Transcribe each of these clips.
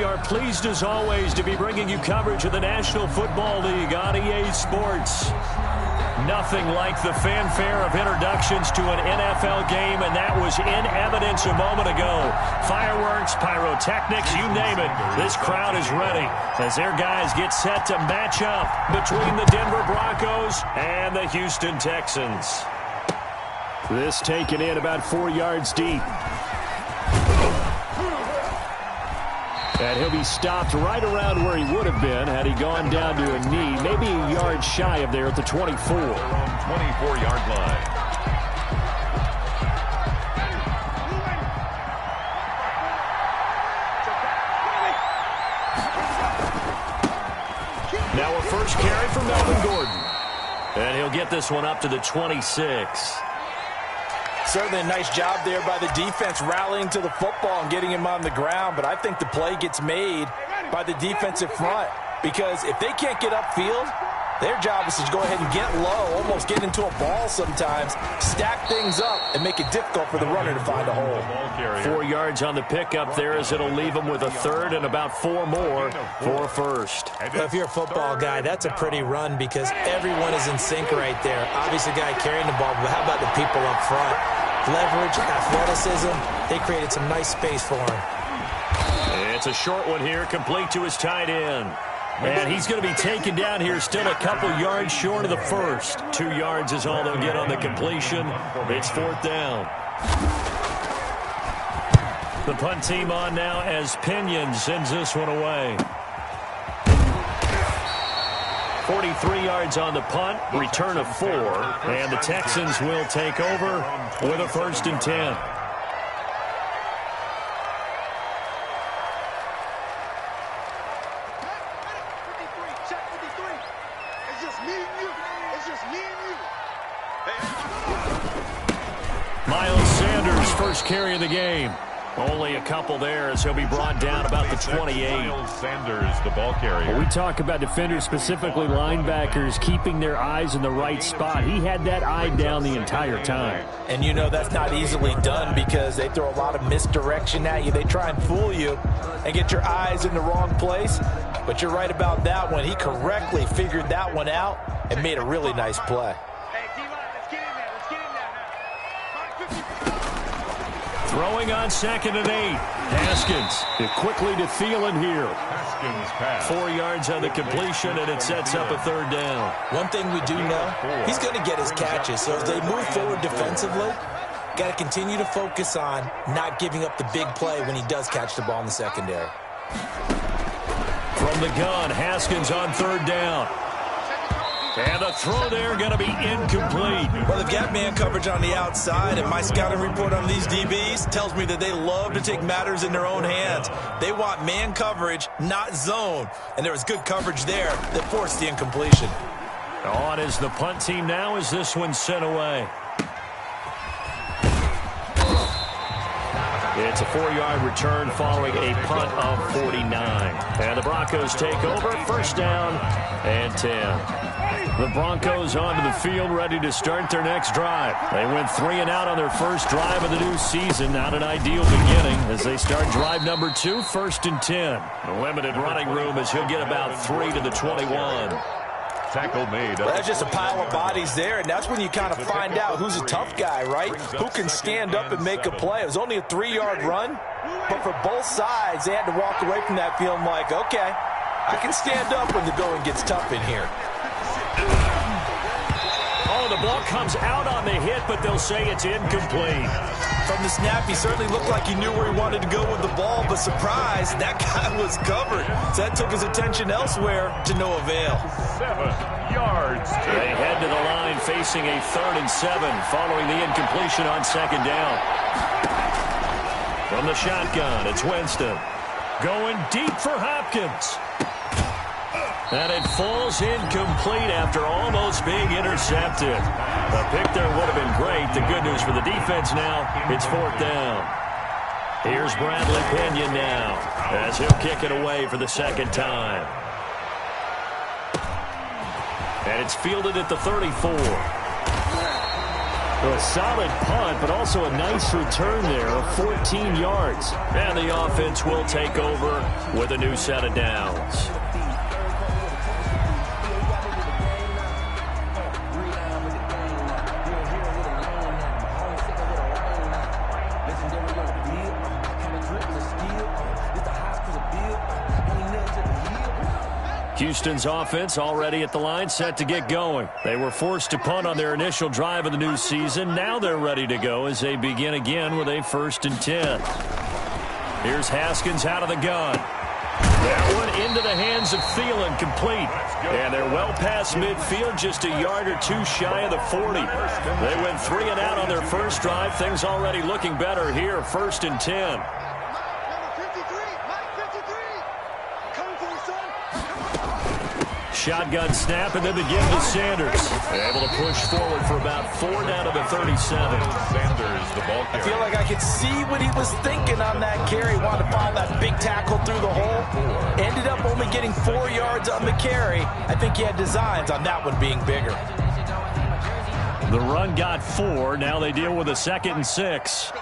we are pleased as always to be bringing you coverage of the National Football League on EA Sports. Nothing like the fanfare of introductions to an NFL game, and that was in evidence a moment ago. Fireworks, pyrotechnics, you name it. This crowd is ready as their guys get set to match up between the Denver Broncos and the Houston Texans. This taken in about 4 yards deep. And he'll be stopped right around where he would have been had he gone down to a knee, maybe a yard shy of there at the 24. 24-yard line. Now a first carry for Melvin Gordon. And he'll get this one up to the 26. Certainly a nice job there by the defense rallying to the football and getting him on the ground. But I think the play gets made by the defensive front because if they can't get upfield, their job is to go ahead and get low, almost get into a ball sometimes, stack things up, and make it difficult for the runner to find a hole. 4 yards on the pickup there as it'll leave him with a third and about 4 more for a first. Well, if you're a football guy, that's a pretty run because everyone is in sync right there. Obviously, the guy carrying the ball, but how about the people up front? Leverage, athleticism, they created some nice space for him. It's a short one here, complete to his tight end. And he's going to be taken down here still a couple yards short of the first. 2 yards is all they'll get on the completion. It's 4th down. The punt team on now as Pinion sends this one away. 43 yards on the punt, return of 4, and the Texans will take over with a 1st and 10. Miles Sanders, first carry of the game. Only a couple there as he'll be brought down about the 28. Miles Sanders, the ball carrier. When we talk about defenders, specifically linebackers, keeping their eyes in the right spot. He had that eye down the entire time. And you know that's not easily done because they throw a lot of misdirection at you. They try and fool you and get your eyes in the wrong place. But you're right about that one. He correctly figured that one out and made a really nice play. Throwing on 2nd and 8. Haskins quickly to Thielen here. Haskins pass. 4 yards on the completion, and it sets up a 3rd down. One thing we do know, he's going to get his catches. So as they move forward defensively, got to continue to focus on not giving up the big play when he does catch the ball in the secondary. From the gun, Haskins on 3rd down. And the throw there going to be incomplete. Well, they've got man coverage on the outside, and my scouting report on these DBs tells me that they love to take matters in their own hands. They want man coverage, not zone. And there was good coverage there that forced the incompletion. On is the punt team now as this one's sent away. It's a 4-yard return following a punt of 49. And the Broncos take over, 1st down and 10. The Broncos onto the field, ready to start their next drive. They went 3 and out on their first drive of the new season. Not an ideal beginning as they start drive number 2, 1st and 10. Limited running room as he'll get about 3 to the 21. Tackle made. Well, that's just a pile of bodies there, and that's when you kind of find out who's a tough guy, right? Who can stand up and make a play. It was only a 3-yard run, but for both sides, they had to walk away from that feeling like, okay, I can stand up when the going gets tough in here. Oh, the ball comes out on the hit, but they'll say it's incomplete. From the snap, he certainly looked like he knew where he wanted to go with the ball, but surprise, that guy was covered. So that took his attention elsewhere to no avail. 7 yards. They head to the line facing a 3rd and 7 following the incompletion on 2nd down. From the shotgun, it's Winston. Going deep for Hopkins. And it falls incomplete after almost being intercepted. The pick there would have been great. The good news for the defense now, it's 4th down. Here's Bradley Pinion now as he'll kick it away for the 2nd time. And it's fielded at the 34. A solid punt, but also a nice return there of 14 yards. And the offense will take over with a new set of downs. Houston's offense already at the line, set to get going. They were forced to punt on their initial drive of the new season. Now they're ready to go as they begin again with a 1st and 10. Here's Haskins out of the gun. That one into the hands of Thielen, complete. And they're well past midfield, just a yard or two shy of the 40. They went 3 and out on their first drive. Things already looking better here, 1st and 10. Shotgun snap, and then begin to Sanders. They're able to push forward for about 4 down to the 37. Sanders, the ball carrier. I feel like I could see what he was thinking on that carry. Wanted to follow that big tackle through the hole. Ended up only getting 4 yards on the carry. I think he had designs on that one being bigger. The run got 4. Now they deal with a 2nd and 6.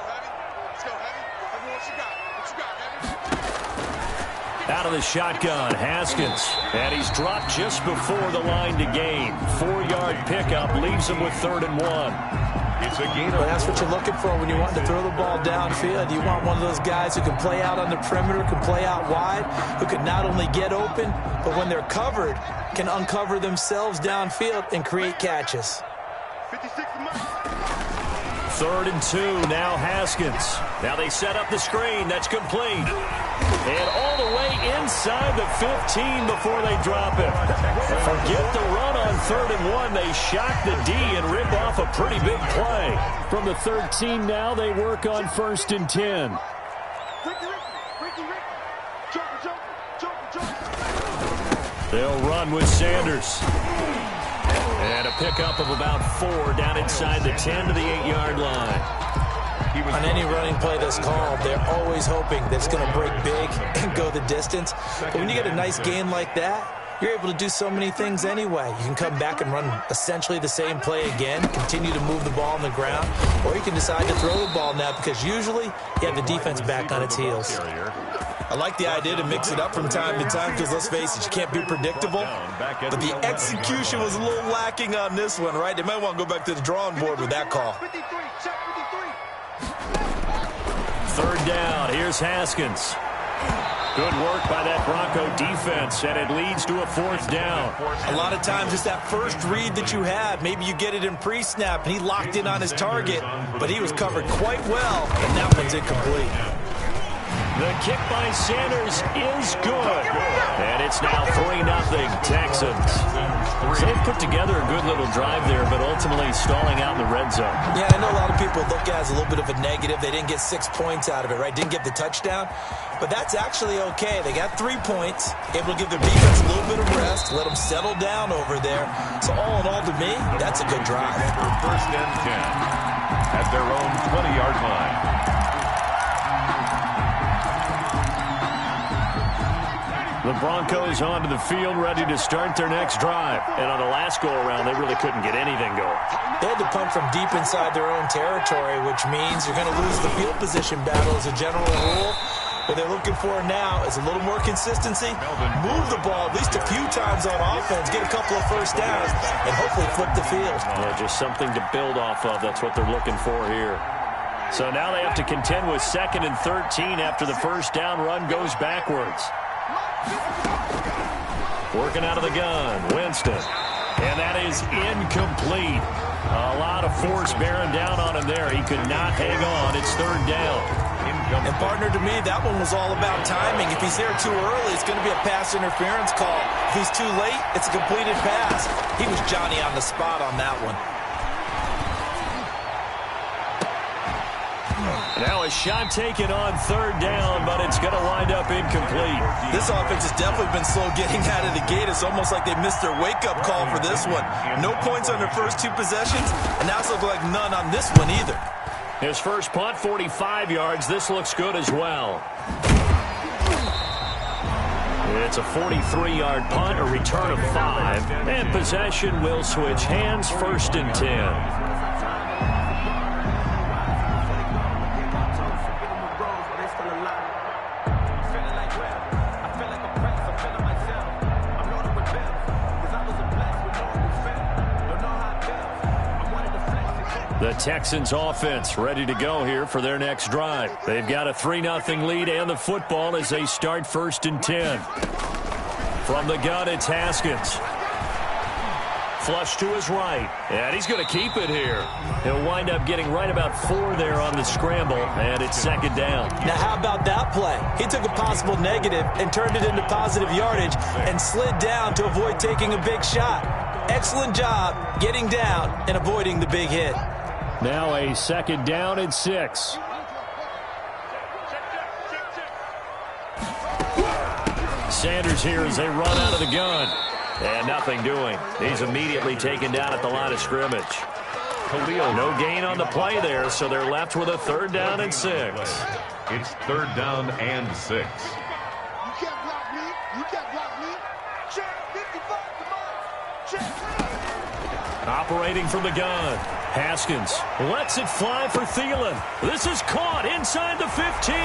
Out of the shotgun, Haskins. And he's dropped just before the line to gain. 4-yard pickup leaves him with 3rd and 1. It's a gain. But that's what you're looking for when you want to throw the ball downfield. You want one of those guys who can play out on the perimeter, can play out wide, who can not only get open, but when they're covered, can uncover themselves downfield and create catches. 3rd and 2, now Haskins. Now they set up the screen. That's complete. And all the way inside the 15 before they drop it. Forget the run on 3rd and 1. They shock the D and rip off a pretty big play. From the 13 now, they work on 1st and 10. They'll run with Sanders. And a pickup of about 4 down inside the 10 to the 8-yard line. On any running play that's called, they're always hoping that it's going to break big and go the distance. But when you get a nice gain like that, you're able to do so many things anyway. You can come back and run essentially the same play again, continue to move the ball on the ground, or you can decide to throw the ball now because usually you have the defense back on its heels. I like the idea to mix it up from time to time because, let's face it, you can't be predictable. But the execution was a little lacking on this one, right? They might want to go back to the drawing board with that call. 3rd down. Here's Haskins. Good work by that Bronco defense, and it leads to a 4th down. A lot of times it's that first read that you have. Maybe you get it in pre-snap, and he locked in on his target, but he was covered quite well, and that one's incomplete. The kick by Sanders is good. And it's now 3-0 Texans. So they put together a good little drive there, but ultimately stalling out in the red zone. Yeah, I know a lot of people look at it as a little bit of a negative. They didn't get 6 points out of it, right? Didn't get the touchdown. But that's actually okay. They got 3 points, able to give their defense a little bit of rest, let them settle down over there. So all in all, to me, that's a good drive. 1st and 10 at their own 20-yard line. The Broncos onto the field, ready to start their next drive. And on the last go-around, they really couldn't get anything going. They had to punt from deep inside their own territory, which means you're going to lose the field position battle as a general rule. What they're looking for now is a little more consistency, move the ball at least a few times on offense, get a couple of 1st downs, and hopefully flip the field. Yeah, just something to build off of. That's what they're looking for here. So now they have to contend with 2nd and 13 after the 1st down run goes backwards. Working out of the gun, Winston. And that is incomplete. A lot of force bearing down on him there. He could not hang on. It's 3rd down. And partner, to me, that one was all about timing. If he's there too early, it's going to be a pass interference call. If he's too late, it's a completed pass. He was Johnny on the spot on that one. Now a shot taken on 3rd down, but it's going to wind up incomplete. This offense has definitely been slow getting out of the gate. It's almost like they missed their wake-up call for this one. No points on their first 2 possessions, and now it's looking like none on this one either. His first punt, 45 yards. This looks good as well. It's a 43-yard punt, a return of 5, and possession will switch hands, 1st and 10. The Texans offense ready to go here for their next drive. They've got a 3-0 lead and the football as they start 1st and 10. From the gun, it's Haskins. Flush to his right, and he's going to keep it here. He'll wind up getting right about 4 there on the scramble, and it's 2nd down. Now, how about that play? He took a possible negative and turned it into positive yardage and slid down to avoid taking a big shot. Excellent job getting down and avoiding the big hit. Now a 2nd down and 6. Sanders here as they run out of the gun. And nothing doing. He's immediately taken down at the line of scrimmage. No gain on the play there, so they're left with a 3rd down and 6. It's 3rd down and 6. You can't block me. You can't block me. Check 55. Come on. Check. Operating from the gun. Haskins lets it fly for Thielen. This is caught inside the 15.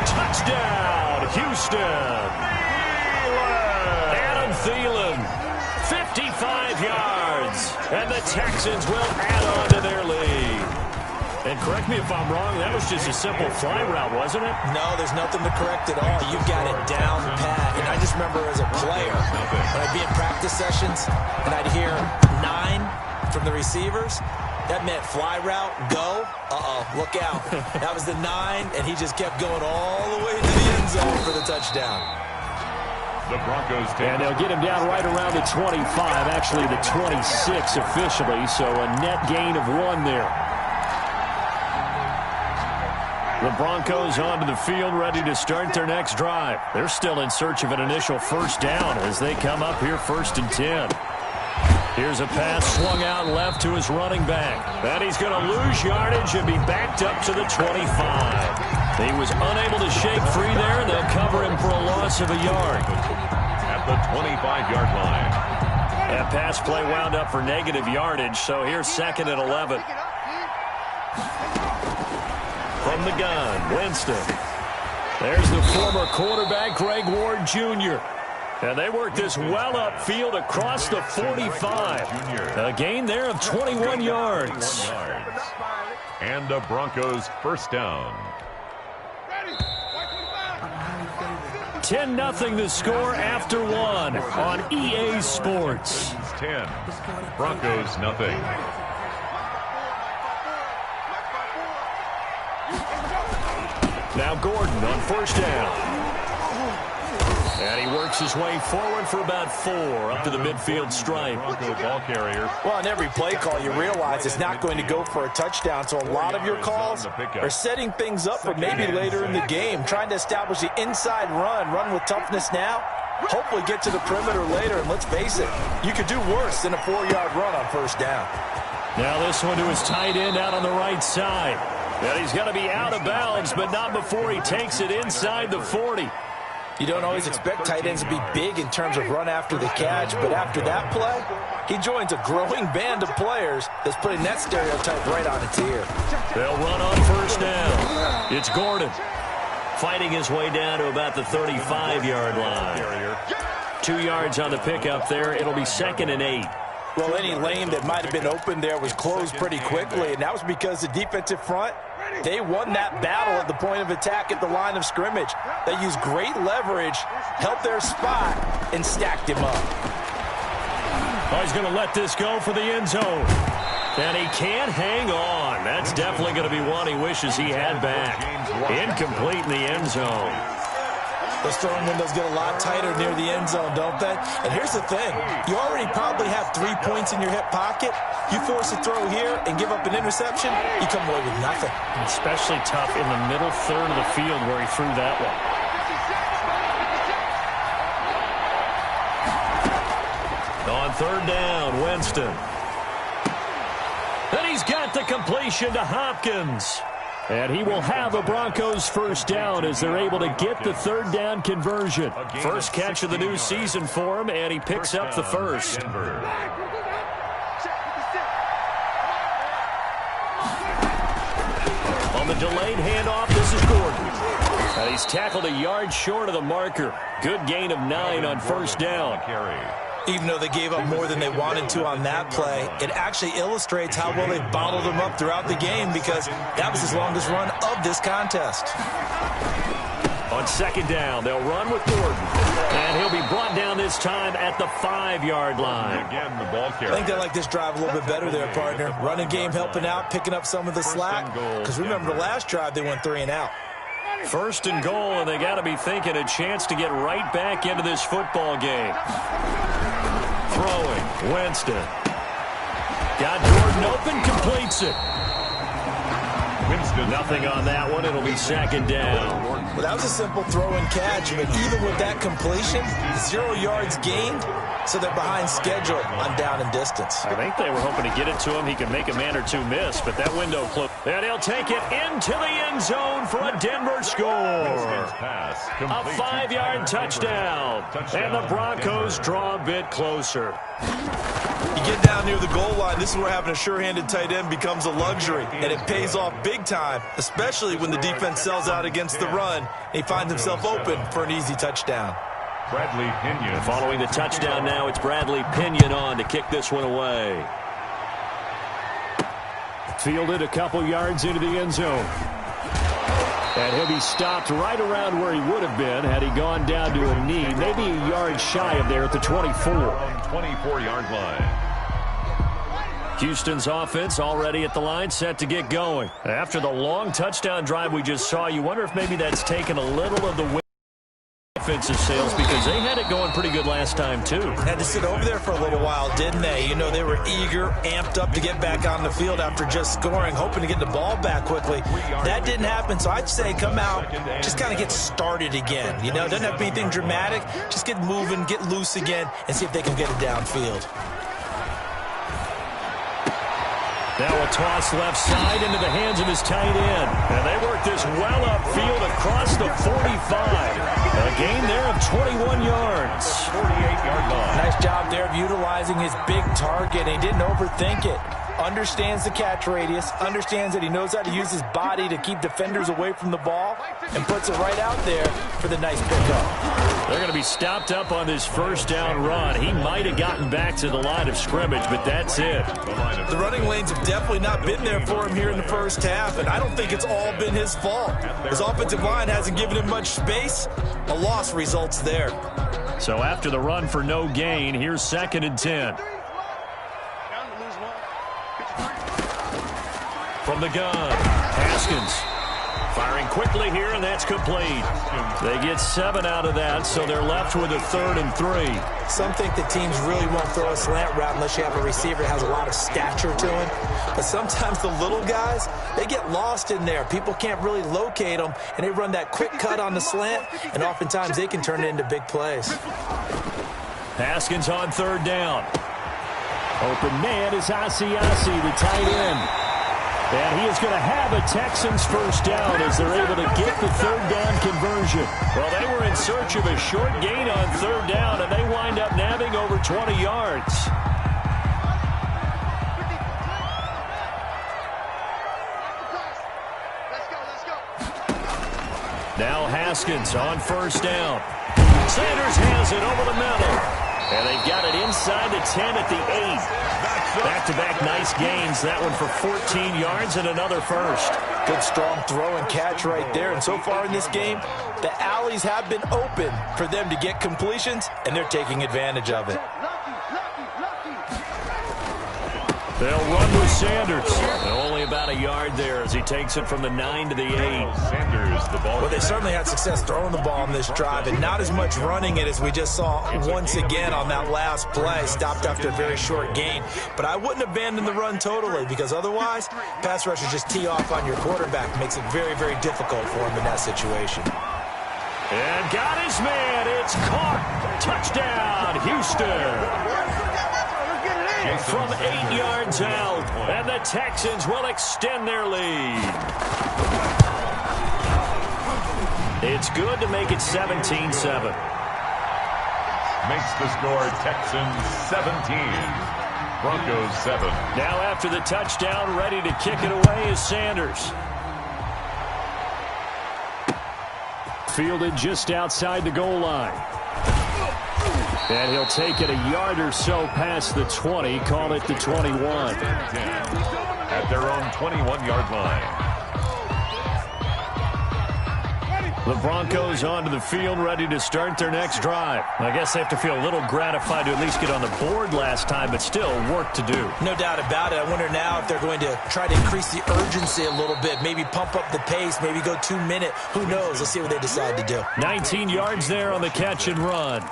Touchdown, Houston. Thielen, 55 yards, and the Texans will add on to their lead. And correct me if I'm wrong, that was just a simple fly route, wasn't it? No, there's nothing to correct at all. You got it down pat. And I just remember as a player, when I'd be in practice sessions, and I'd hear 9 from the receivers, that meant fly route, go. Look out. That was the 9, and he just kept going all the way to the end zone for the touchdown. The Broncos take, and they'll get him down right around the 25, actually the 26 officially, so a net gain of 1 there. The Broncos onto the field ready to start their next drive. They're still in search of an initial 1st down as they come up here 1st and 10. Here's a pass swung out left to his running back. And he's going to lose yardage and be backed up to the 25. He was unable to shake free there, and they'll cover him for a loss of a yard. At the 25-yard line. That pass play wound up for negative yardage, so here's 2nd and 11. From the gun, Winston. There's the former quarterback, Greg Ward Jr. And they work this well upfield across the 45. A gain there of 21 yards. And the Broncos 1st down. 10-0 the score after 1 on EA Sports. 10. Broncos nothing. Now Gordon on 1st down. And he works his way forward for about 4 up to the midfield stripe. Bronco ball carrier. Well, on every play call, you realize it's not going to go for a touchdown. So a lot of your calls are setting things up for maybe later in the game, trying to establish the inside run with toughness now, hopefully get to the perimeter later. And let's face it, you could do worse than a 4-yard run on 1st down. Now this one to his tight end out on the right side. And he's going to be out of bounds, but not before he takes it inside the 40. You don't always expect tight ends to be big in terms of run after the catch, but after that play, he joins a growing band of players that's putting that stereotype right on its ear. They'll run on 1st down. It's Gordon fighting his way down to about the 35-yard line. 2 yards on the pickup there. It'll be 2nd and 8. Well, any lane that might have been open there was closed pretty quickly, and that was because the defensive front, they won that battle at the point of attack at the line of scrimmage. They used great leverage, held their spot, and stacked him up. Oh, he's going to let this go for the end zone. And he can't hang on. That's definitely going to be one he wishes he had back. Incomplete in the end zone. Those throwing windows get a lot tighter near the end zone, don't they? And here's the thing. You already probably have 3 points in your hip pocket. You force a throw here and give up an interception, you come away with nothing. Especially tough in the middle third of the field where he threw that one. On 3rd down, Winston. And he's got the completion to Hopkins. And he will have a Broncos 1st down as they're able to get the 3rd down conversion. First catch of the new season for him, and he picks up the 1st. On the delayed handoff, this is Gordon. And he's tackled a yard short of the marker. Good gain of 9 on 1st down. Even though they gave up more than they wanted to on that play, it actually illustrates how well they bottled them up throughout the game because that was his longest run of this contest. On second down, they'll run with Gordon. And he'll be brought down this time at the 5-yard line. Again, the ball carrier. I think they like this drive a little bit better there, partner. Running game helping out, picking up some of the slack. Because remember, the last drive they went 3 and out. First and goal, and they got to be thinking a chance to get right back into this football game. Throwing, Winston. Got Jordan open, completes it. Winston. Nothing on that one. It'll be second down. Well, that was a simple throw and catch, but even with that completion, 0 yards gained, so they're behind schedule on down and distance. I think they were hoping to get it to him. He could make a man or two miss, but that window closed. And he'll take it into the end zone for a Denver score. A 5-yard touchdown. And the Broncos draw a bit closer. You get down near the goal line, this is where having a sure-handed tight end becomes a luxury, and it pays off big time, especially when the defense sells out against the run, and he finds himself open for an easy touchdown. Bradley Pinion. Following the touchdown now, it's Bradley Pinion on to kick this one away. Fielded a couple yards into the end zone. And he'll be stopped right around where he would have been had he gone down to a knee, maybe a yard shy of there at the 24. 24-yard line. Houston's offense already at the line, set to get going. After the long touchdown drive we just saw, you wonder if maybe that's taken a little of the offensive sales because they had it going pretty good last time too. Had to sit over there for a little while, didn't they? You know, they were eager, amped up to get back on the field after just scoring, hoping to get the ball back quickly. That didn't happen, so I'd say come out, just kind of get started again. You know, it doesn't have to be anything dramatic. Just get moving, get loose again, and see if they can get it downfield. Now a toss left side into the hands of his tight end. And they work this well upfield across the 45. A gain there of 21 yards. 48-yard line. Nice job there of utilizing his big target. He didn't overthink it. Understands the catch radius. Understands that he knows how to use his body to keep defenders away from the ball. And puts it right out there for the nice pickup. They're going to be stopped up on this first down run. He might have gotten back to the line of scrimmage, but that's it. The running lanes have definitely not been there for him here in the first half, and I don't think it's all been his fault. His offensive line hasn't given him much space. A loss results there. So after the run for no gain, here's 2nd and 10. From the gun, Haskins. Firing quickly here, and that's complete. They get 7 out of that, so they're left with a 3rd and 3. Some think that teams really won't throw a slant route unless you have a receiver that has a lot of stature to him. But sometimes the little guys, they get lost in there. People can't really locate them, and they run that quick cut on the slant, and oftentimes they can turn it into big plays. Haskins on 3rd down. Open man is Asiasi, the tight end. And he is going to have a Texans first down as they're able to get the 3rd down conversion. Well, they were in search of a short gain on 3rd down, and they wind up nabbing over 20 yards. Now Haskins on 1st down. Sanders has it over the middle. And they've got it inside the 10 at the 8. Back-to-back nice gains. That one for 14 yards and another first. Good strong throw and catch right there. And so far in this game, the alleys have been open for them to get completions, and they're taking advantage of it. They'll run with Sanders. Only about a yard there as he takes it from the 9 to the 8. Sanders, the ball. Well, they certainly had success throwing the ball on this drive, and not as much running it as we just saw once again on that last play. Stopped after a very short gain. But I wouldn't abandon the run totally, because otherwise, pass rushers just tee off on your quarterback. Makes it very, very difficult for him in that situation. And got his man. It's caught. Touchdown, Houston. From 8 yards out, and the Texans will extend their lead. It's good to make it 17-7. Makes the score Texans 17, Broncos 7. Now after the touchdown, ready to kick it away is Sanders. Fielded just outside the goal line. And he'll take it a yard or so past the 20, call it the 21. At their own 21-yard line. The Broncos onto the field, ready to start their next drive. I guess they have to feel a little gratified to at least get on the board last time, but still work to do. No doubt about it. I wonder now if they're going to try to increase the urgency a little bit, maybe pump up the pace, maybe go 2 minute. Who knows? Let's see what they decide to do. 19 yards there on the catch and run.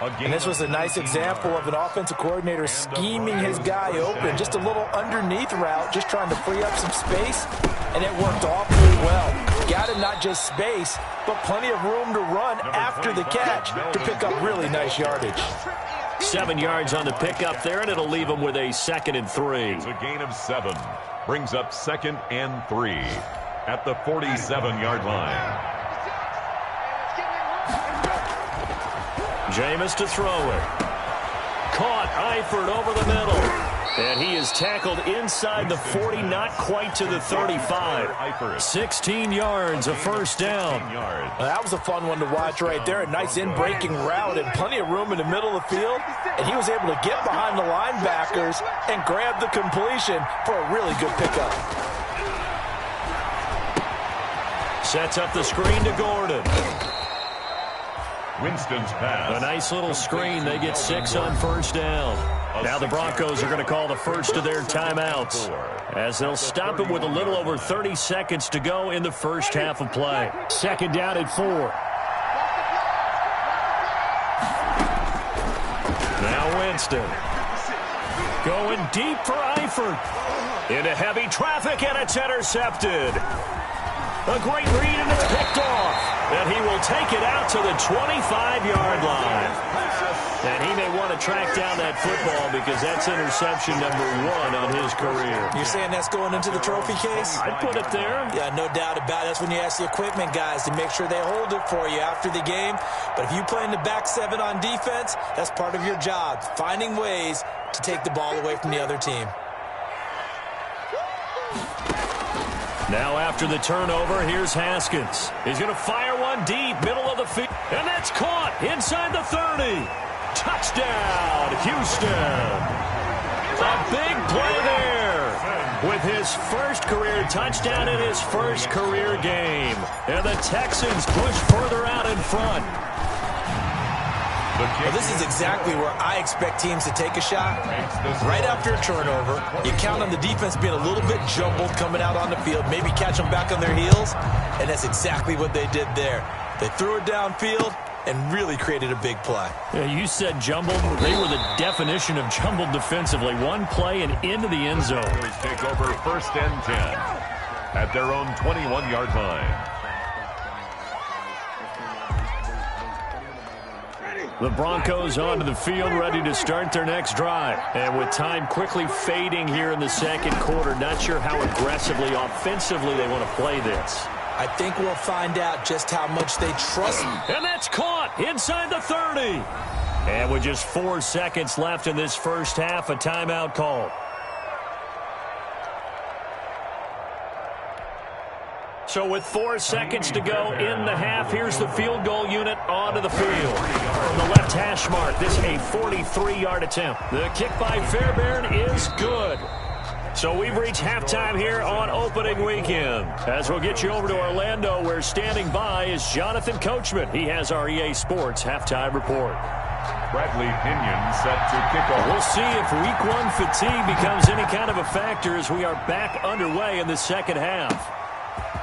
And this was a nice example of an offensive coordinator scheming his guy open. Just a little underneath route, just trying to free up some space, and it worked awfully well. Got him not just space, but plenty of room to run after the catch to pick up really nice yardage. 7 yards on the pickup there, and it'll leave him with a 2nd and 3. It's a gain of 7. Brings up 2nd and 3 at the 47-yard line. Jameis to throw it. Caught Eifert over the middle. And he is tackled inside the 40, not quite to the 35. 16 yards, a first down. That was a fun one to watch right there. A nice in-breaking route and plenty of room in the middle of the field. And he was able to get behind the linebackers and grab the completion for a really good pickup. Sets up the screen to Gordon. Winston's pass. A nice little screen. They get 6 on first down. Now the Broncos are going to call the first of their timeouts, as they'll stop it with a little over 30 seconds to go in the first half of play. 2nd down at 4. Now Winston. Going deep for Eifert. Into heavy traffic, and it's intercepted. A great read, and it's picked off. And he will take it out to the 25-yard line. And he may want to track down that football because that's interception number 1 on his career. You're saying that's going into the trophy case? I'd put it there. Yeah, no doubt about it. That's when you ask the equipment guys to make sure they hold it for you after the game. But if you play in the back 7 on defense, that's part of your job, finding ways to take the ball away from the other team. Now after the turnover, here's Haskins. He's going to fire one deep, middle of the field. And that's caught inside the 30. Touchdown, Houston. A big play there with his first career touchdown in his first career game. And the Texans push further out in front. Well, this is exactly where I expect teams to take a shot. Right after a turnover, you count on the defense being a little bit jumbled coming out on the field, maybe catch them back on their heels, and that's exactly what they did there. They threw it downfield and really created a big play. Yeah, you said jumbled. They were the definition of jumbled defensively. One play and into the end zone. Take over 1st and 10 at their own 21-yard line. The Broncos onto the field, ready to start their next drive. And with time quickly fading here in the second quarter, not sure how aggressively, offensively they want to play this. I think we'll find out just how much they trust him. And that's caught inside the 30. And with just 4 seconds left in this first half, a timeout call. So with 4 seconds to go in the half, here's the field goal unit onto the field. From the left hash mark, this a 43-yard attempt. The kick by Fairbairn is good. So we've reached halftime here on opening weekend. As we'll get you over to Orlando, where standing by is Jonathan Coachman. He has our EA Sports halftime report. Bradley Pinion set to kick off. We'll see if Week 1 fatigue becomes any kind of a factor as we are back underway in the second half.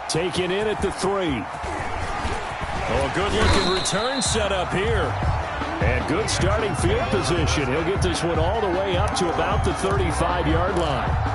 Taken in at the 3. Oh, good-looking return set up here. And good starting field position. He'll get this one all the way up to about the 35-yard line.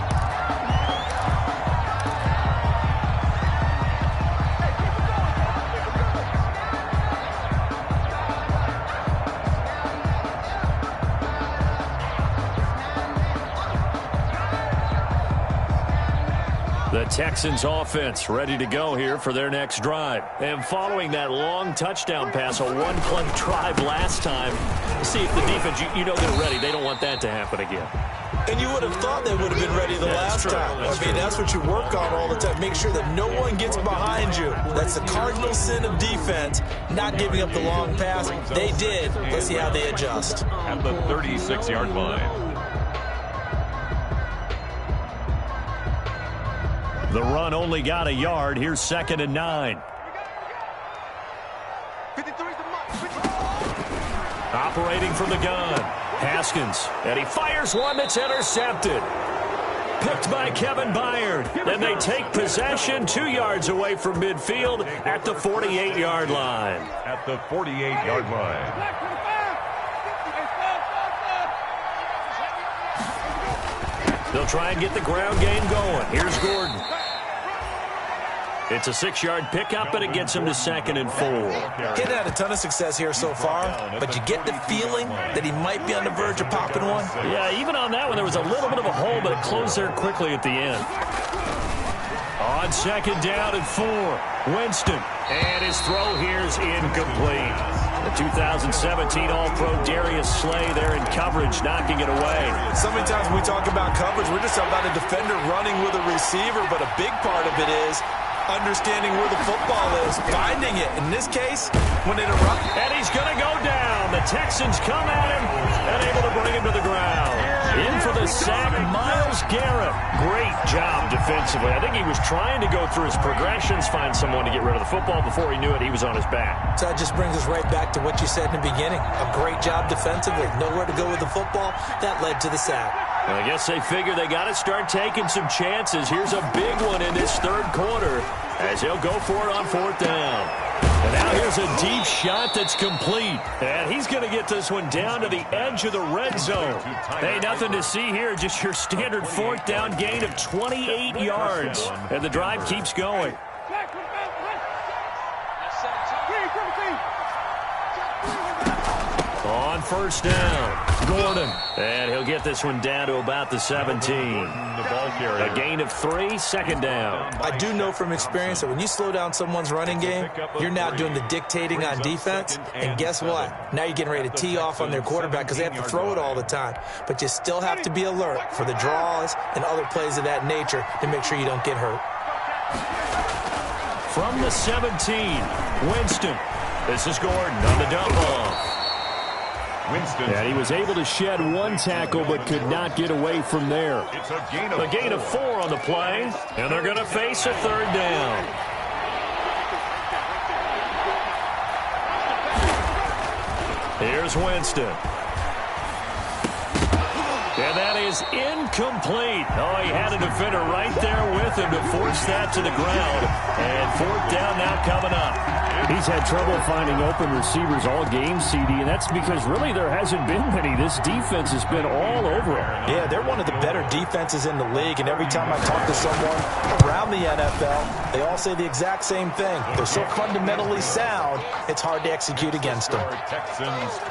The Texans offense ready to go here for their next drive. And following that long touchdown pass, a one-play drive last time, see if the defense, you know they're ready. They don't want that to happen again. And you would have thought they would have been ready the last time. I mean, that's what you work on all the time. Make sure that no one gets behind you. That's the cardinal sin of defense, not giving up the long pass. They did. Let's see how they adjust. At the 36-yard line. The run only got a yard. Here's 2nd and 9. Operating from the gun. Haskins. And he fires one that's intercepted. Picked by Kevin Byard. Then they take possession 2 yards away from midfield at the 48-yard line. At the 48-yard line. They'll try and get the ground game going. Here's Gordon. It's a 6-yard pickup, and it gets him to 2nd and 4. He's had a ton of success here so far, but you get the feeling that he might be on the verge of popping one. Yeah, even on that one, there was a little bit of a hole, but it closed there quickly at the end. On 2nd down and 4, Winston. And his throw here is incomplete. The 2017 All-Pro Darius Slay there in coverage, knocking it away. So many times when we talk about coverage, we're just talking about a defender running with a receiver, but a big part of it is understanding where the football is, finding it. In this case, when it erupts. And he's going to go down. The Texans come at him and able to bring him to the ground. In for the sack, Myles Garrett. Great job defensively. I think he was trying to go through his progressions, find someone to get rid of the football. Before he knew it, he was on his back. So that just brings us right back to what you said in the beginning. A great job defensively. Nowhere to go with the football. That led to the sack. Well, I guess they figure they got to start taking some chances. Here's a big one in this 3rd quarter as he'll go for it on 4th down. And now here's a deep shot that's complete. And he's going to get this one down to the edge of the red zone. Hey, nothing to see here. Just your standard 4th down gain of 28 yards. And the drive keeps going. On 1st down, Gordon. And he'll get this one down to about the 17. A gain of 3, 2nd down. I do know from experience that when you slow down someone's running game, you're now doing the dictating on defense. And guess what? Now you're getting ready to tee off on their quarterback because they have to throw it all the time. But you still have to be alert for the draws and other plays of that nature to make sure you don't get hurt. From the 17, Winston. This is Gordon on the dump off. Winston. And he was able to shed 1 tackle but could not get away from there. It's a gain of 4 on the play, and they're going to face a 3rd down. Here's Winston. And that is incomplete. Oh, he had a defender right there with him to force that to the ground. And 4th down now coming up. He's had trouble finding open receivers all game, CD, and that's because really there hasn't been many. This defense has been all over him. Yeah, they're one of the better defenses in the league, and every time I talk to someone around the NFL, they all say the exact same thing. They're so fundamentally sound, it's hard to execute against them.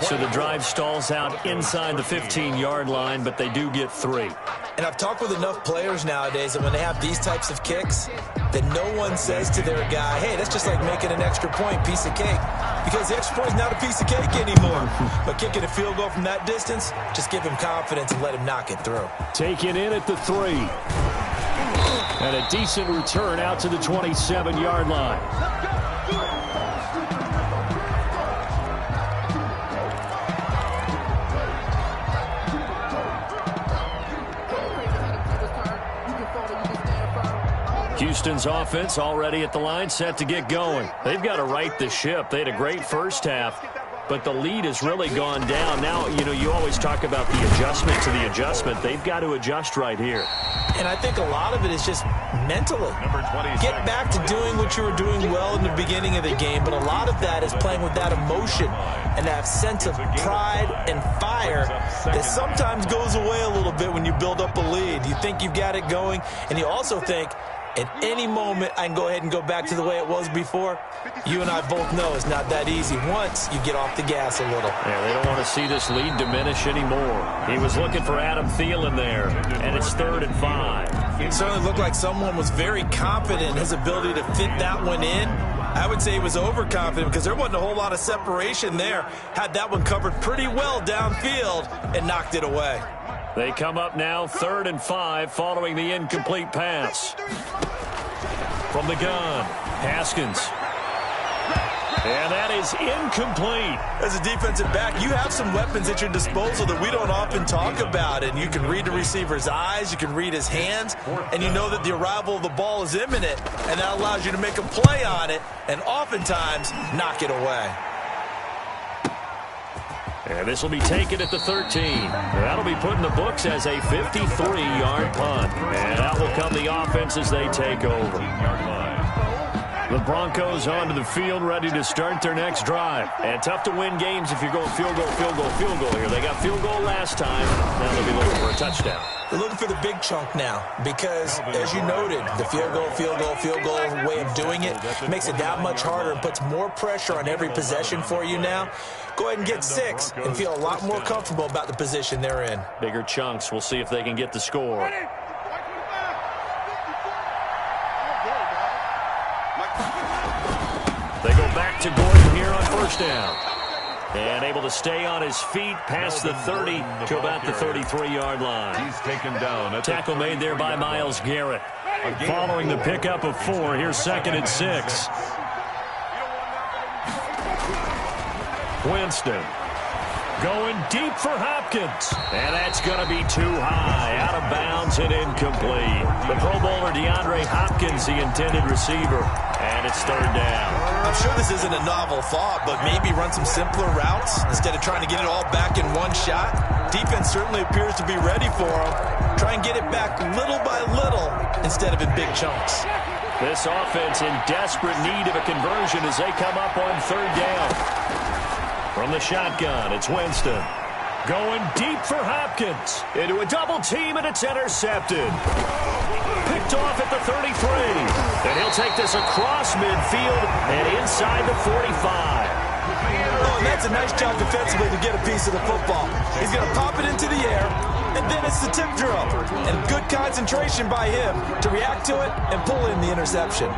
So the drive stalls out inside the 15-yard line, but they do get 3. And I've talked with enough players nowadays that when they have these types of kicks, that no one says to their guy, hey, that's just like making an extra point, piece of cake. Because the extra point is not a piece of cake anymore. But kicking a field goal from that distance, just give him confidence and let him knock it through. Taken in at the 3. And a decent return out to the 27-yard line. Houston's offense already at the line, set to get going. They've got to right the ship. They had a great first half, but the lead has really gone down. Now, you always talk about the adjustment to the adjustment. They've got to adjust right here. And I think a lot of it is just mentally. Get back to doing what you were doing well in the beginning of the game, but a lot of that is playing with that emotion and that sense of pride and fire that sometimes goes away a little bit when you build up a lead. You think you've got it going, and you also think, at any moment, I can go ahead and go back to the way it was before. You and I both know it's not that easy once you get off the gas a little. Yeah, they don't want to see this lead diminish anymore. He was looking for Adam Thielen there, and it's 3rd and 5. It certainly looked like someone was very confident in his ability to fit that one in. I would say he was overconfident because there wasn't a whole lot of separation there. Had that one covered pretty well downfield and knocked it away. They come up now 3rd and 5 following the incomplete pass. From the gun, Haskins. And that is incomplete. As a defensive back, you have some weapons at your disposal that we don't often talk about. And you can read the receiver's eyes, you can read his hands, and you know that the arrival of the ball is imminent. And that allows you to make a play on it and oftentimes knock it away. And this will be taken at the 13. That'll be put in the books as a 53-yard punt. And that will come the offense as they take over. The Broncos onto the field, ready to start their next drive. And tough to win games if you're going field goal, field goal, field goal here. They got field goal last time. Now they'll be looking for a touchdown. They're looking for the big chunk now because, as you noted, the field goal way of doing it makes it that much harder and puts more pressure on every possession for you now. Go ahead and get 6 and feel a lot more comfortable about the position they're in. Bigger chunks. We'll see if they can get the score. They go back to Gordon here on first down. And able to stay on his feet past the 30 to about the 33-yard line. He's taken down. Tackle made there by Myles Garrett. Following the pickup of 4, here's 2nd and 6. Winston going deep for Hopkins. And that's going to be too high. Out of bounds and incomplete. The Pro Bowler DeAndre Hopkins, the intended receiver. And it's 3rd down. I'm sure this isn't a novel thought, but maybe run some simpler routes instead of trying to get it all back in one shot. Defense certainly appears to be ready for him. Try and get it back little by little instead of in big chunks. This offense in desperate need of a conversion as they come up on 3rd down. From the shotgun, it's Winston. Going deep for Hopkins. Into a double team, and it's intercepted. Picked off at the 33. And he'll take this across midfield and inside the 45. Oh, and that's a nice job defensively to get a piece of the football. He's going to pop it into the air, and then it's the tip drill. And good concentration by him to react to it and pull in the interception.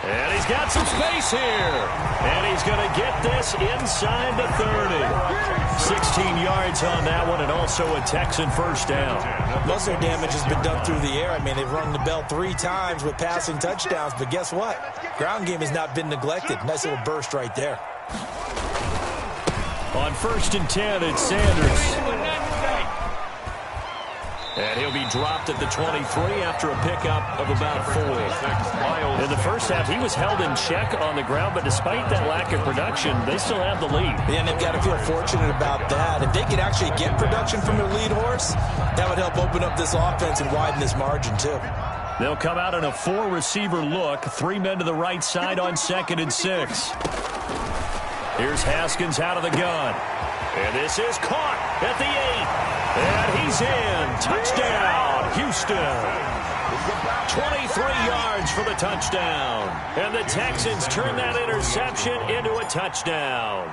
And he's got some space here. And he's going to get this inside the 30. 16 yards on that one, and also a Texan first down. Most of their damage has been done through the air. I mean, they've rung the bell 3 times with passing touchdowns, but guess what? Ground game has not been neglected. Nice little burst right there. On 1st and 10, it's Sanders. And he'll be dropped at the 23 after a pickup of about 4. In the first half, he was held in check on the ground, but despite that lack of production, they still have the lead. And they've got to feel fortunate about that. If they could actually get production from their lead horse, that would help open up this offense and widen this margin, too. They'll come out in a 4-receiver look. 3 men to the right side on 2nd and 6. Here's Haskins out of the gun. And this is caught at the 8. And he's in. Touchdown, Houston. 23 yards for the touchdown. And the Texans turn that interception into a touchdown.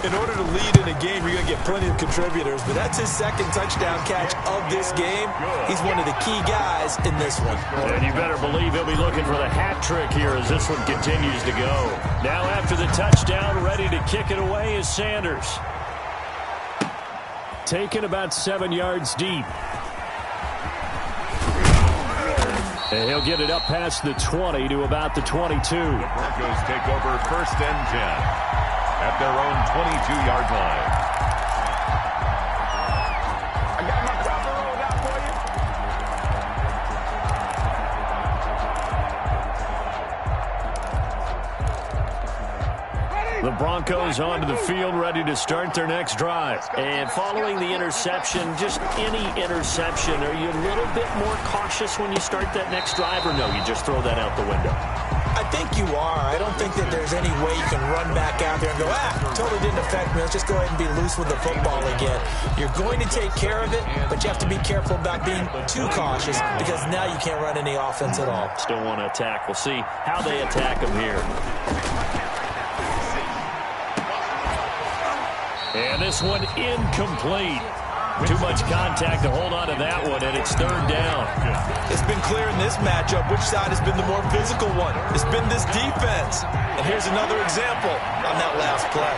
In order to lead in a game, you're going to get plenty of contributors, but that's his 2nd touchdown catch of this game. He's one of the key guys in this one. And you better believe he'll be looking for the hat trick here as this one continues to go. Now after the touchdown, ready to kick it away is Sanders. Taken about 7 yards deep. And he'll get it up past the 20 to about the 22. The Broncos take over 1st and 10 at their own 22-yard line. I got my proper rolled out for you. The Broncos onto the field, ready to start their next drive. And following the interception, just any interception, are you a little bit more cautious when you start that next drive, or no, you just throw that out the window? I think you are. I don't think that there's any way you can run back out there and go, totally didn't affect me. Let's just go ahead and be loose with the football again. You're going to take care of it, but you have to be careful about being too cautious because now you can't run any offense at all. Still want to attack. We'll see how they attack them here. And this one incomplete. Too much contact to hold on to that one, and it's third down. It's been clear in this matchup which side has been the more physical one. It's been this defense. And here's another example on that last play.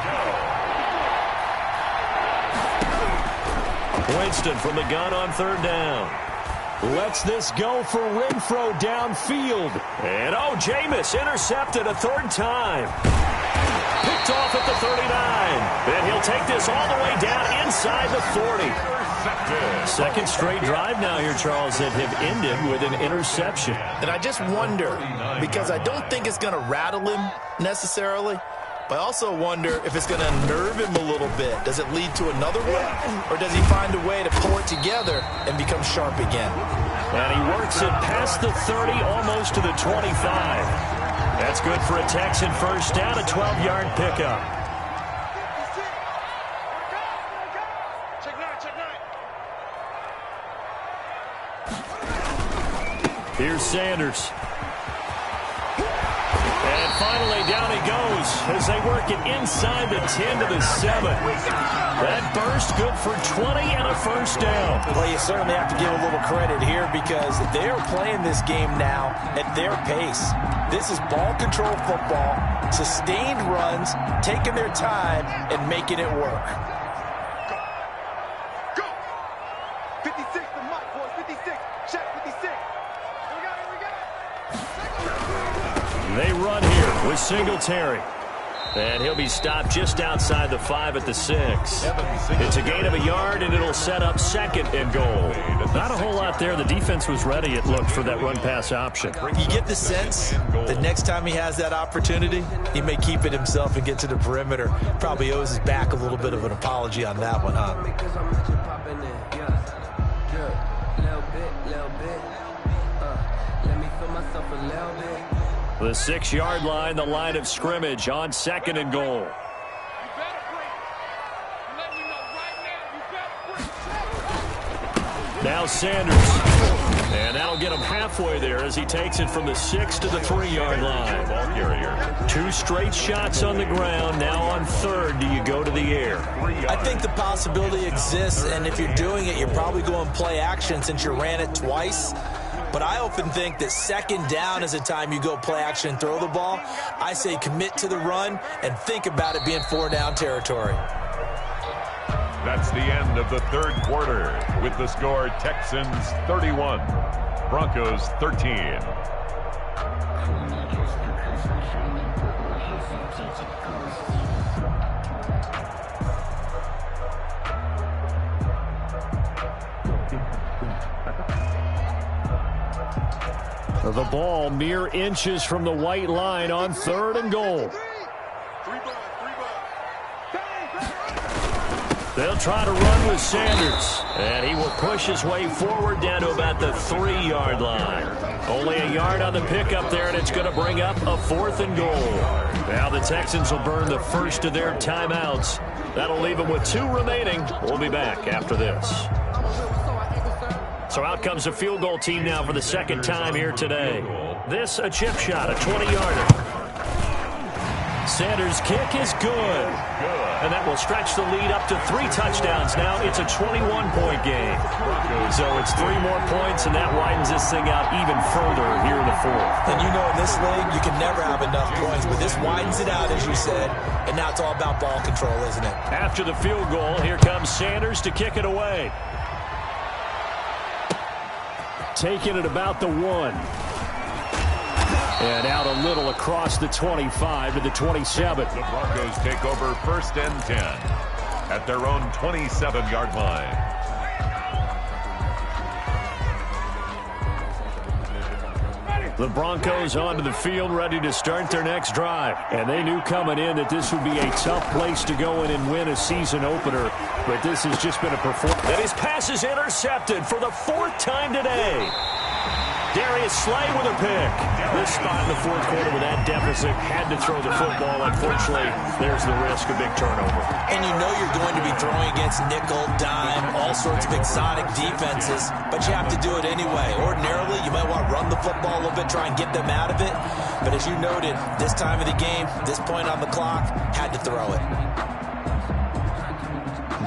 Winston from the gun on third down. Lets this go for Renfro downfield. And, Jameis intercepted a third time. Picked off at the 39. And he'll take this all the way down inside the 40. Second straight drive now here, Charles, that have ended with an interception. And I just wonder, because I don't think it's going to rattle him necessarily, but I also wonder if it's going to unnerve him a little bit. Does it lead to another one? Or does he find a way to pull it together and become sharp again? And he works it past the 30, almost to the 25. That's good for a Texan first down, a 12-yard pickup. Here's Sanders. And finally, down he goes as they work it inside the 10 to the 7. That burst good for 20 and a first down. Well, you certainly have to give a little credit here because they are playing this game now at their pace. This is ball control football, sustained runs, taking their time and making it work. Go! 56 to Mike, boys. 56. Check 56. We got it. They run here with Singletary. And he'll be stopped just outside the 5 at the 6. It's a gain of a yard, and it'll set up second and goal. Not a whole lot there. The defense was ready, it looked, for that run-pass option. You get the sense that next time he has that opportunity, he may keep it himself and get to the perimeter. Probably owes his back a little bit of an apology on that one, huh? The 6-yard line, the line of scrimmage on second and goal. Now Sanders. And that'll get him halfway there as he takes it from the 6 to the 3-yard line. Ball carrier. 2 straight shots on the ground. Now on third, do you go to the air? I think the possibility exists, and if you're doing it, you're probably going play action since you ran it twice. But I often think that second down is the time you go play action and throw the ball. I say commit to the run and think about it being 4-down territory. That's the end of the third quarter with the score Texans 31, Broncos 13. The ball mere inches from the white line on third and goal. They'll try to run with Sanders, and he will push his way forward down to about the 3-yard line. Only a yard on the pickup there, and it's going to bring up a 4th and goal. Now the Texans will burn the first of their timeouts. That'll leave them with 2 remaining. We'll be back after this. So out comes a field goal team now for the second time here today. This a chip shot, a 20-yarder. Sanders' kick is good. And that will stretch the lead up to 3 touchdowns. Now it's a 21-point game. So it's 3 more points, and that widens this thing out even further here in the 4th. And you know in this league, you can never have enough points, but this widens it out, as you said, and now it's all about ball control, isn't it? After the field goal, here comes Sanders to kick it away. Taking it about the 1. And out a little across the 25 to the 27. The Broncos take over 1st and 10 at their own 27-yard line. The Broncos onto the field, ready to start their next drive. And they knew coming in that this would be a tough place to go in and win a season opener. But this has just been a performance. And his pass is intercepted for the 4th time today. Darius Slay with a pick. This spot in the 4th quarter with that deficit had to throw the football. Unfortunately, there's the risk of big turnover. And you know you're going to be throwing against nickel, dime, all sorts of exotic defenses, but you have to do it anyway. Ordinarily, you might want to run the football a little bit, try and get them out of it. But as you noted, this time of the game, this point on the clock, had to throw it.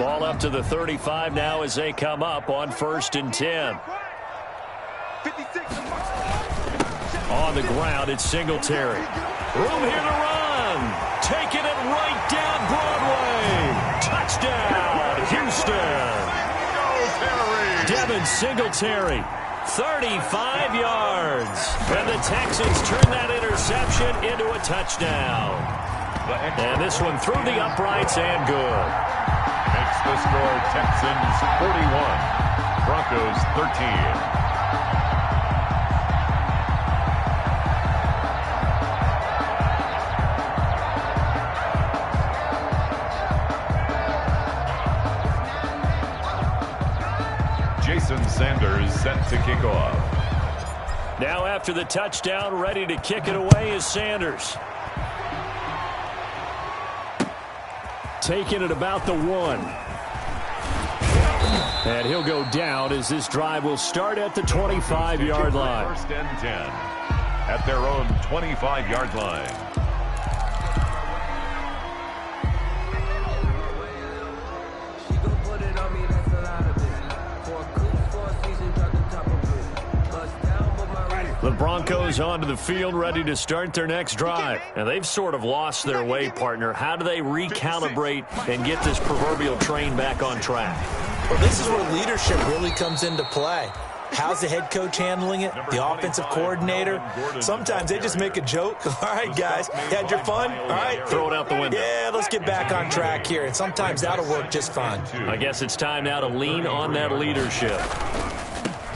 Ball up to the 35 now as they come up on 1st and 10. On the ground, it's Singletary. Room here to run. Taking it right down Broadway. Touchdown, Houston. Devin Singletary, 35 yards. And the Texans turn that interception into a touchdown. And this one through the uprights and good. Makes the score Texans 41, Broncos 13. Jason Sanders set to kick off. Now after the touchdown, ready to kick it away is Sanders. Taking it about the 1. And he'll go down as this drive will start at the 25-yard line. 1st and 10 at their own 25-yard line. The Broncos onto the field, ready to start their next drive. And they've sort of lost their way, partner. How do they recalibrate and get this proverbial train back on track? Well, this is where leadership really comes into play. How's the head coach handling it? The offensive coordinator? Sometimes they just make a joke. All right, guys, had your fun? All right, throw it out the window. Yeah, let's get back on track here. And sometimes that'll work just fine. I guess it's time now to lean on that leadership.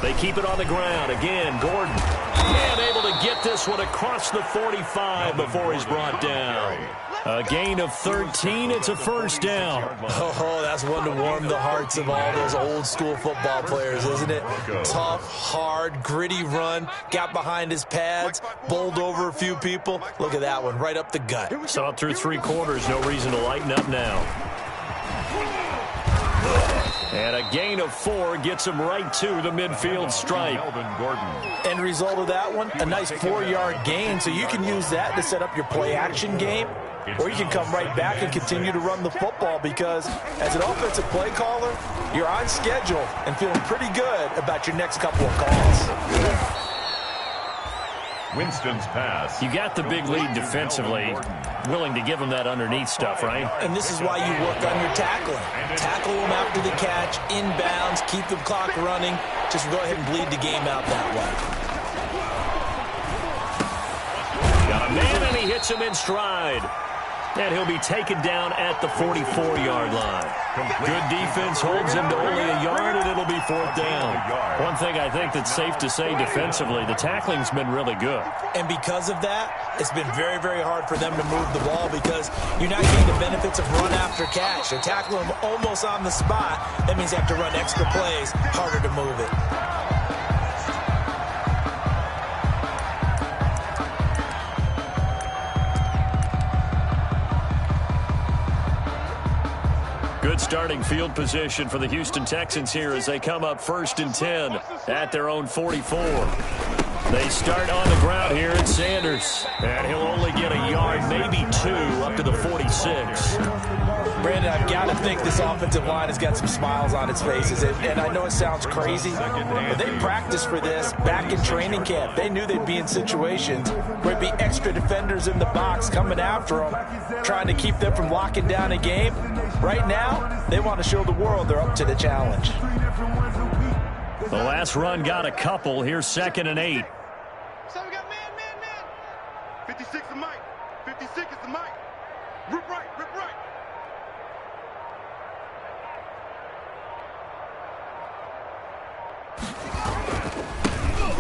They keep it on the ground. Again, Gordon. And able to get this one across the 45 before he's brought down. A gain of 13. It's a 1st down. Oh, that's one to warm the hearts of all those old-school football players, isn't it? Tough, hard, gritty run. Got behind his pads. Bowled over a few people. Look at that one, right up the gut. Saw it through 3 quarters. No reason to lighten up now. And a gain of 4 gets him right to the midfield stripe. End result of that one, a nice 4-yard gain, so you can use that to set up your play-action game, or you can come right back and continue to run the football because as an offensive play caller, you're on schedule and feeling pretty good about your next couple of calls. Winston's pass. You got the big lead defensively. Willing to give them that underneath stuff, right? And this is why you work on your tackling. Tackle them after the catch, inbounds, keep the clock running. Just go ahead and bleed the game out that way. Got a man, and he hits him in stride. And he'll be taken down at the 44-yard line. Good defense holds him to only a yard, and it'll be 4th down. One thing I think that's safe to say defensively, the tackling's been really good. And because of that, it's been very, very hard for them to move the ball because you're not getting the benefits of run after catch. They're tackling them almost on the spot. That means they have to run extra plays, harder to move it. Good starting field position for the Houston Texans here as they come up 1st and 10 at their own 44. They start on the ground here at Sanders. And he'll only get a yard, maybe 2, up to the 46. Brandon, I've got to think this offensive line has got some smiles on its faces. And I know it sounds crazy, but they practiced for this back in training camp. They knew they'd be in situations where there'd be extra defenders in the box coming after them, trying to keep them from locking down a game. Right now, they want to show the world they're up to the challenge. The last run got a couple. Here's 2nd and 8. So we got man. 56 is Mike. 56 is the Mike. Rip right.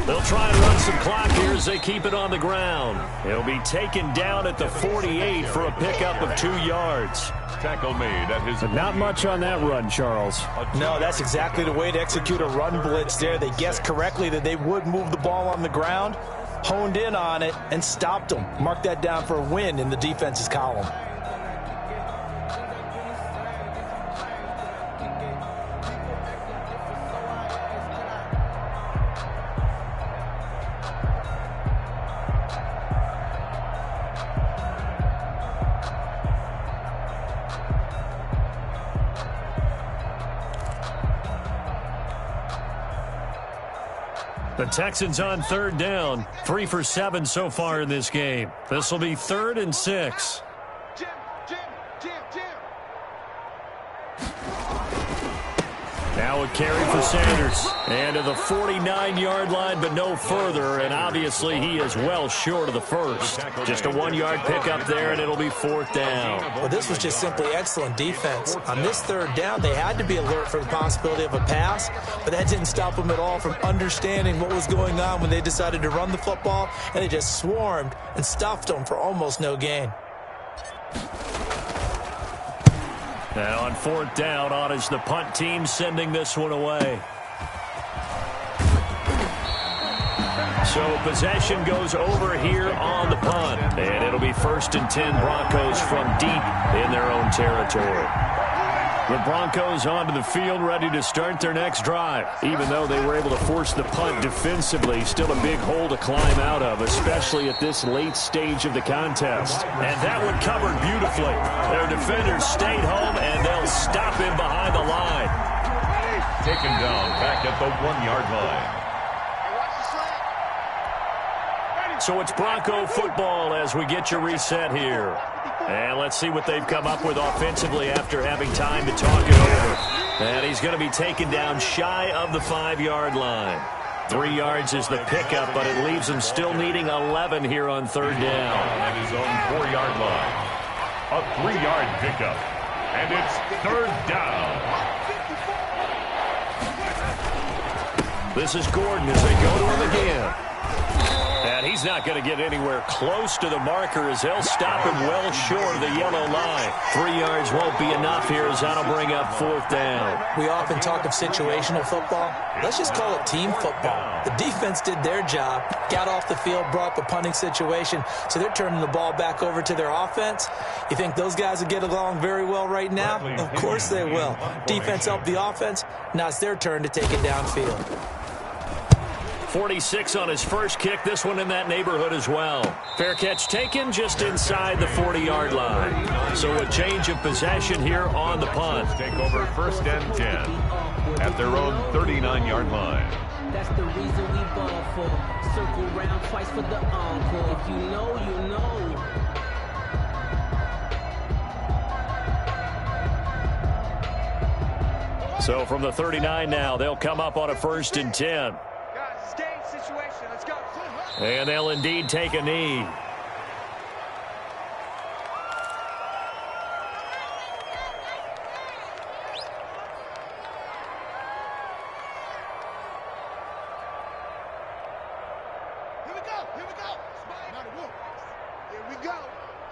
They'll try and run some clock here as they keep it on the ground. He'll be taken down at the 48 for a pickup of 2 yards. Tackle made at his... But not much on that run, Charles. No, that's exactly the way to execute a run blitz there. They guessed correctly that they would move the ball on the ground, honed in on it, and stopped them. Mark that down for a win in the defense's column. The Texans on third down, 3 for 7 so far in this game. This will be 3rd and 6. Jim. Now a carry for Sanders. And to the 49-yard line, but no further. And obviously he is well short of the first. Just a 1-yard pickup there, and it'll be 4th down. Well, this was just simply excellent defense. On this 3rd down, they had to be alert for the possibility of a pass, but that didn't stop them at all from understanding what was going on when they decided to run the football, and they just swarmed and stuffed them for almost no gain. Now on 4th down, on is the punt team sending this one away. So possession goes over here on the punt. And it'll be 1st and 10 Broncos from deep in their own territory. The Broncos onto the field ready to start their next drive. Even though they were able to force the punt defensively, still a big hole to climb out of, especially at this late stage of the contest. And that one covered beautifully. Their defenders stayed home, and they'll stop him behind the line. Taken down back at the 1-yard line. So it's Bronco football as we get you reset here. And let's see what they've come up with offensively after having time to talk it over. And he's going to be taken down shy of the 5-yard line. 3 yards is the pickup, but it leaves him still needing 11 here on 3rd down. At his own 4-yard line. A 3-yard pickup. And it's 3rd down. This is Gordon as they go to him again. And he's not going to get anywhere close to the marker as they'll stop him well short of the yellow line. 3 yards won't be enough here as that'll bring up 4th down. We often talk of situational football. Let's just call it team football. The defense did their job, got off the field, brought the punting situation, so they're turning the ball back over to their offense. You think those guys will get along very well right now? Of course they will. Defense helped the offense. Now it's their turn to take it downfield. 46 on his first kick, this one in that neighborhood as well. Fair catch taken just inside the 40-yard line. So a change of possession here on the punt. Take over 1st and 10 at their own 39-yard line. That's the reason we ball for. Circle round twice for the encore. If you know, you know. So from the 39 now, they'll come up on a 1st and 10. Situation. Let's go. And they'll indeed take a knee.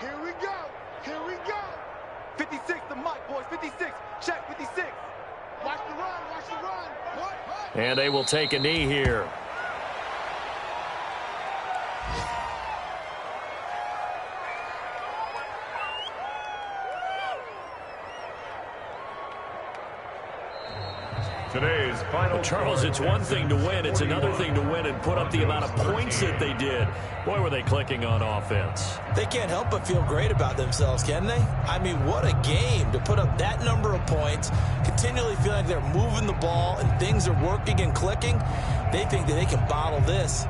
Here we go. 56, the mic, boys. 56. Check 56. Watch the run. And they will take a knee here. Today's final. Charles, it's one thing to win. It's another thing to win and put up the amount of points that they did. Boy, were they clicking on offense. They can't help but feel great about themselves, can they? I mean, what a game to put up that number of points, continually feeling like they're moving the ball and things are working and clicking. They think that they can bottle this.